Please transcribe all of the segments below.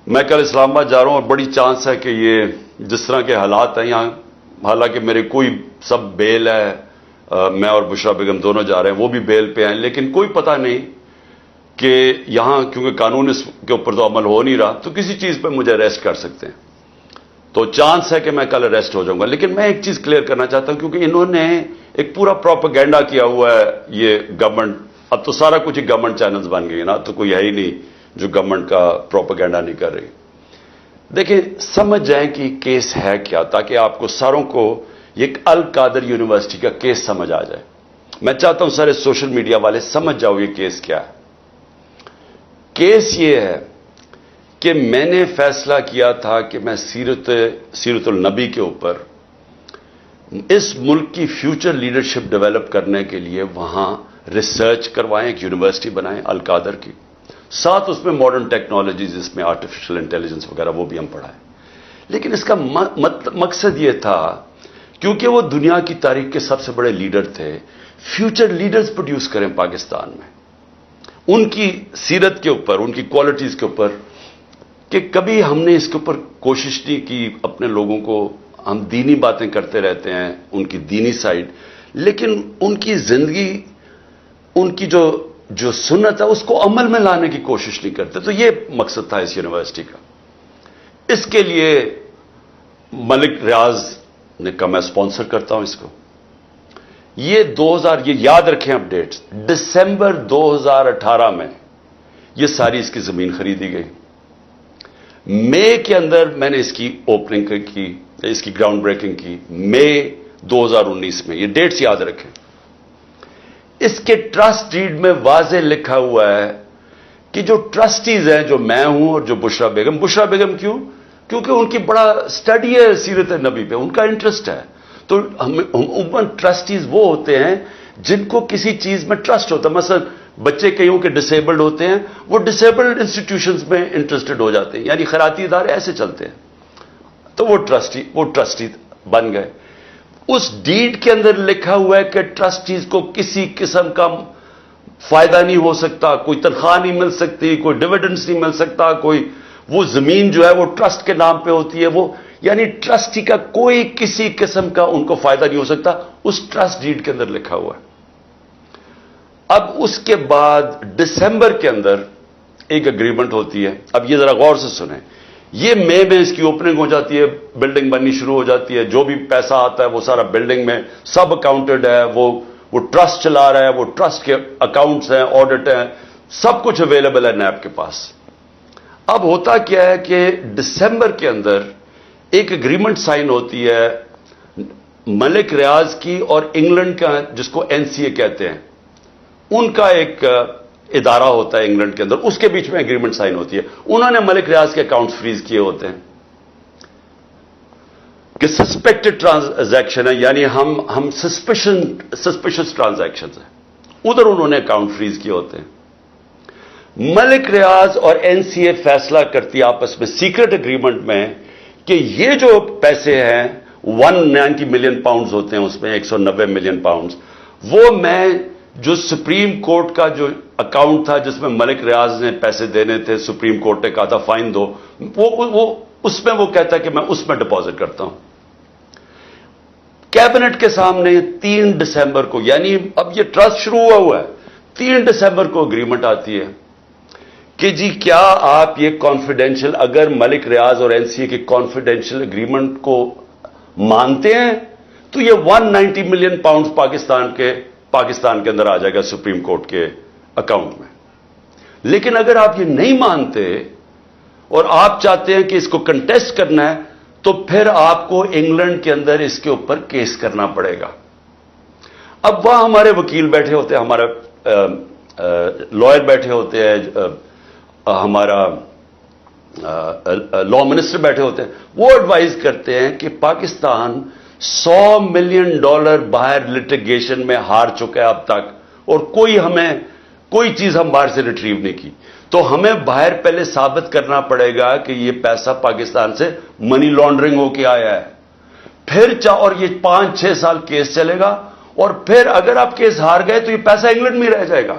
میں کل اسلام آباد جا رہا ہوں اور بڑی چانس ہے کہ یہ جس طرح کے حالات ہیں یہاں، حالانکہ میرے کوئی سب بیل ہے، میں اور بشرا بیگم دونوں جا رہے ہیں، وہ بھی بیل پہ ہیں، لیکن کوئی پتہ نہیں کہ یہاں کیونکہ قانون اس کے اوپر تو عمل ہو نہیں رہا تو کسی چیز پہ مجھے اریسٹ کر سکتے ہیں، تو چانس ہے کہ میں کل اریسٹ ہو جاؤں گا۔ لیکن میں ایک چیز کلیئر کرنا چاہتا ہوں، کیونکہ انہوں نے ایک پورا پروپیگنڈا کیا ہوا ہے یہ گورنمنٹ، اب تو سارا کچھ گورنمنٹ چینلز بن گئی نا، تو کوئی ہے ہی نہیں جو گورنمنٹ کا پروپیگنڈا نہیں کر رہی۔ دیکھیں، سمجھ جائیں کہ کیس ہے کیا، تاکہ آپ کو ساروں کو ایک القادر یونیورسٹی کا کیس سمجھ آ جائے۔ میں چاہتا ہوں سارے سوشل میڈیا والے سمجھ جاؤ یہ کیس کیا ہے۔ کیس یہ ہے کہ میں نے فیصلہ کیا تھا کہ میں سیرت النبی کے اوپر اس ملک کی فیوچر لیڈرشپ ڈیولپ کرنے کے لیے وہاں ریسرچ کروائیں، ایک یونیورسٹی بنائیں القادر کی، ساتھ اس میں ماڈرن ٹیکنالوجیز، اس میں آرٹیفیشل انٹیلیجنس وغیرہ وہ بھی ہم پڑھائیں۔ لیکن اس کا مقصد یہ تھا، کیونکہ وہ دنیا کی تاریخ کے سب سے بڑے لیڈر تھے، فیوچر لیڈرز پروڈیوس کریں پاکستان میں، ان کی سیرت کے اوپر، ان کی کوالٹیز کے اوپر، کہ کبھی ہم نے اس کے اوپر کوشش نہیں کی اپنے لوگوں کو، ہم دینی باتیں کرتے رہتے ہیں، ان کی دینی سائڈ، لیکن ان کی زندگی، ان کی جو سنت ہے اس کو عمل میں لانے کی کوشش نہیں کرتے۔ تو یہ مقصد تھا اس یونیورسٹی کا۔ اس کے لیے ملک ریاض نے کہا میں اسپانسر کرتا ہوں اس کو۔ یہ یاد رکھیں اپ ڈیٹس، دسمبر 2018 میں یہ ساری اس کی زمین خریدی گئی۔ مئی کے اندر میں نے اس کی اوپننگ کی، اس کی گراؤنڈ بریکنگ کی، مئی 2019 میں، یہ ڈیٹس یاد رکھیں۔ اس کے ٹرسٹ ڈیڈ میں واضح لکھا ہوا ہے کہ جو ٹرسٹیز ہیں، جو میں ہوں اور جو بشرا بیگم کیونکہ ان کی بڑا اسٹڈی ہے سیرت نبی پہ، ان کا انٹرسٹ ہے، تو عموماً ٹرسٹیز وہ ہوتے ہیں جن کو کسی چیز میں ٹرسٹ ہوتا ہے۔ مثلا بچے کئیوں کے ڈسیبلڈ ہوتے ہیں، وہ ڈسیبلڈ انسٹیٹیوشنز میں انٹرسٹڈ ہو جاتے ہیں، یعنی خیراتی ادارے ایسے چلتے ہیں، تو وہ ٹرسٹی بن گئے۔ اس ڈیڈ کے اندر لکھا ہوا ہے کہ ٹرسٹیز کو کسی قسم کا فائدہ نہیں ہو سکتا، کوئی تنخواہ نہیں مل سکتی، کوئی ڈیویڈنڈز نہیں مل سکتا، کوئی وہ زمین جو ہے وہ ٹرسٹ کے نام پہ ہوتی ہے، وہ یعنی ٹرسٹی کا کوئی کسی قسم کا ان کو فائدہ نہیں ہو سکتا، اس ٹرسٹ ڈیڈ کے اندر لکھا ہوا ہے۔ اب اس کے بعد دسمبر کے اندر ایک اگریمنٹ ہوتی ہے۔ اب یہ ذرا غور سے سنیں، یہ مئی میں اس کی اوپننگ ہو جاتی ہے، بلڈنگ بننی شروع ہو جاتی ہے، جو بھی پیسہ آتا ہے وہ سارا بلڈنگ میں سب اکاؤنٹڈ ہے، وہ ٹرسٹ چلا رہا ہے، وہ ٹرسٹ کے اکاؤنٹس ہیں، آڈٹ ہیں، سب کچھ اویلیبل ہے نیب کے پاس۔ اب ہوتا کیا ہے کہ دسمبر کے اندر ایک اگریمنٹ سائن ہوتی ہے ملک ریاض کی اور انگلینڈ کا، جس کو NCA کہتے ہیں، ان کا ایک ادارہ ہوتا ہے انگلینڈ کے اندر، اس کے بیچ میں اگریمنٹ سائن ہوتی ہے۔ انہوں نے ملک ریاض کے اکاؤنٹس فریز کیے ہوتے ہیں کہ سسپیکٹڈ ٹرانزیکشن ہے، یعنی ہم سسپیشس ٹرانزیکشنز ہیں، ادھر انہوں نے اکاؤنٹ فریز کیے ہوتے ہیں۔ ملک ریاض اور NCA فیصلہ کرتی آپس میں سیکرٹ اگریمنٹ میں کہ یہ جو پیسے ہیں 190 ملین پاؤنڈز ہوتے ہیں، اس میں 190 ملین پاؤنڈز، وہ میں جو سپریم کورٹ کا جو اکاؤنٹ تھا جس میں ملک ریاض نے پیسے دینے تھے، سپریم کورٹ نے کہا تھا فائن دو، وہ اس میں وہ کہتا ہے کہ میں اس میں ڈپازٹ کرتا ہوں۔ کیبنٹ کے سامنے 3 دسمبر کو، یعنی اب یہ ٹرسٹ شروع ہوا ہے، 3 دسمبر کو اگریمنٹ آتی ہے کہ جی کیا آپ یہ کانفیڈینشیل، اگر ملک ریاض اور NCA کی کانفیڈینشیل اگریمنٹ کو مانتے ہیں تو یہ 190 ملین پاؤنڈز پاکستان کے اندر آ جائے گا سپریم کورٹ کے اکاؤنٹ میں۔ لیکن اگر آپ یہ نہیں مانتے اور آپ چاہتے ہیں کہ اس کو کنٹیسٹ کرنا ہے، تو پھر آپ کو انگلینڈ کے اندر اس کے اوپر کیس کرنا پڑے گا۔ اب وہاں ہمارے وکیل بیٹھے ہوتے ہیں، ہمارا لائر بیٹھے ہوتے ہیں، ہمارا لا منسٹر بیٹھے ہوتے ہیں، وہ ایڈوائز کرتے ہیں کہ پاکستان $100 ملین باہر لٹیگیشن میں ہار چکا ہے اب تک، اور کوئی چیز ہم باہر سے ریٹریو نہیں کی، تو ہمیں باہر پہلے ثابت کرنا پڑے گا کہ یہ پیسہ پاکستان سے منی لانڈرنگ ہو کے آیا ہے، پھر اور یہ 5-6 سال کیس چلے گا، اور پھر اگر آپ کیس ہار گئے تو یہ پیسہ انگلینڈ میں رہ جائے گا۔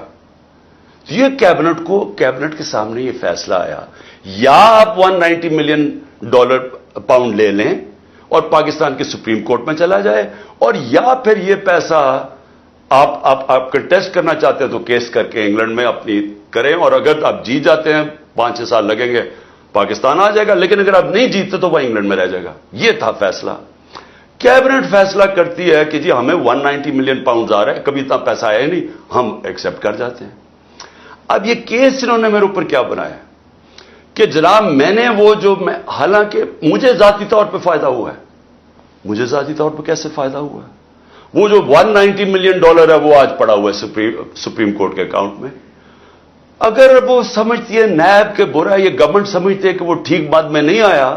یہ کیبنٹ کے سامنے یہ فیصلہ آیا۔ یا آپ $190 ملین پاؤنڈ لے لیں اور پاکستان کے سپریم کورٹ میں چلا جائے، اور یا پھر یہ پیسہ آپ کنٹیسٹ کرنا چاہتے ہیں تو کیس کر کے انگلینڈ میں اپنی کریں، اور اگر آپ جیت جاتے ہیں 5-6 سال لگیں گے پاکستان آ جائے گا، لیکن اگر آپ نہیں جیتتے تو وہ انگلینڈ میں رہ جائے گا۔ یہ تھا فیصلہ۔ کیبنٹ فیصلہ کرتی ہے کہ جی ہمیں 190 ملین پاؤنڈ آ رہا ہے، کبھی اتنا پیسہ آیا نہیں، ہم ایکسپٹ کر جاتے ہیں۔ اب یہ کیس انہوں نے میرے اوپر کیا بنایا کہ جناب میں نے حالانکہ مجھے ذاتی طور پہ فائدہ ہوا ہے، مجھے ذاتی طور پہ کیسے فائدہ ہوا ہے؟ وہ جو $190 ملین ہے وہ آج پڑا ہوا ہے سپریم کورٹ کے اکاؤنٹ میں۔ اگر وہ سمجھتی ہے نیب کے برا، یہ گورنمنٹ سمجھتی ہے کہ وہ ٹھیک بات میں نہیں آیا،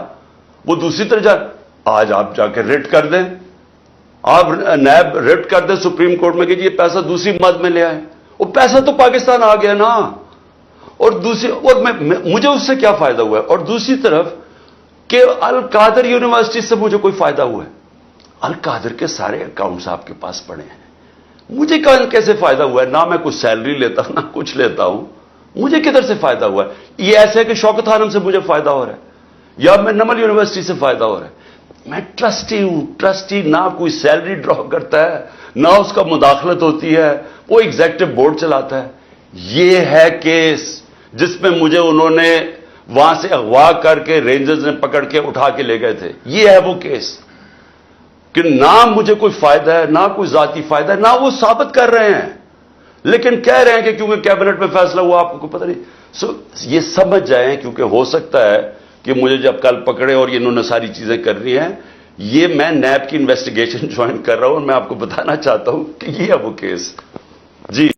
وہ دوسری طرح آج آپ جا کے ریٹ کر دیں، آپ نیب ریٹ کر دیں سپریم کورٹ میں کہ یہ پیسہ دوسری مد میں لے آئے، وہ پیسہ تو پاکستان آ گیا نا، اور مجھے اس سے کیا فائدہ ہوا ہے؟ اور دوسری طرف کہ القادر یونیورسٹی سے مجھے کوئی فائدہ ہوا ہے؟ القادر کے سارے اکاؤنٹس آپ کے پاس پڑے ہیں، مجھے کیسے فائدہ ہوا ہے؟ نہ میں کچھ سیلری لیتا ہوں، نہ کچھ لیتا ہوں، مجھے کدھر سے فائدہ ہوا ہے؟ یہ ایسے ہے کہ شوکت خانم سے مجھے فائدہ ہو رہا ہے، یا میں نمل یونیورسٹی سے فائدہ ہو رہا ہے۔ میں ٹرسٹی ہوں، ٹرسٹی نہ کوئی سیلری ڈرا کرتا ہے، نہ اس کا مداخلت ہوتی ہے، وہ ایگزیکٹو بورڈ چلاتا ہے۔ یہ ہے کیس جس میں مجھے انہوں نے وہاں سے اغوا کر کے رینجرز نے پکڑ کے اٹھا کے لے گئے تھے، یہ ہے وہ کیس کہ نہ مجھے کوئی فائدہ ہے، نہ کوئی ذاتی فائدہ ہے، نہ وہ ثابت کر رہے ہیں، لیکن کہہ رہے ہیں کہ کیونکہ کیبنٹ میں فیصلہ ہوا آپ کو پتہ نہیں۔ یہ سمجھ جائیں، کیونکہ ہو سکتا ہے کہ مجھے جب کل پکڑے اور انہوں نے ساری چیزیں کر رہی ہیں، یہ میں نیب کی انویسٹیگیشن جوائن کر رہا ہوں، اور میں آپ کو بتانا چاہتا ہوں کہ یہ ہے وہ کیس۔ جی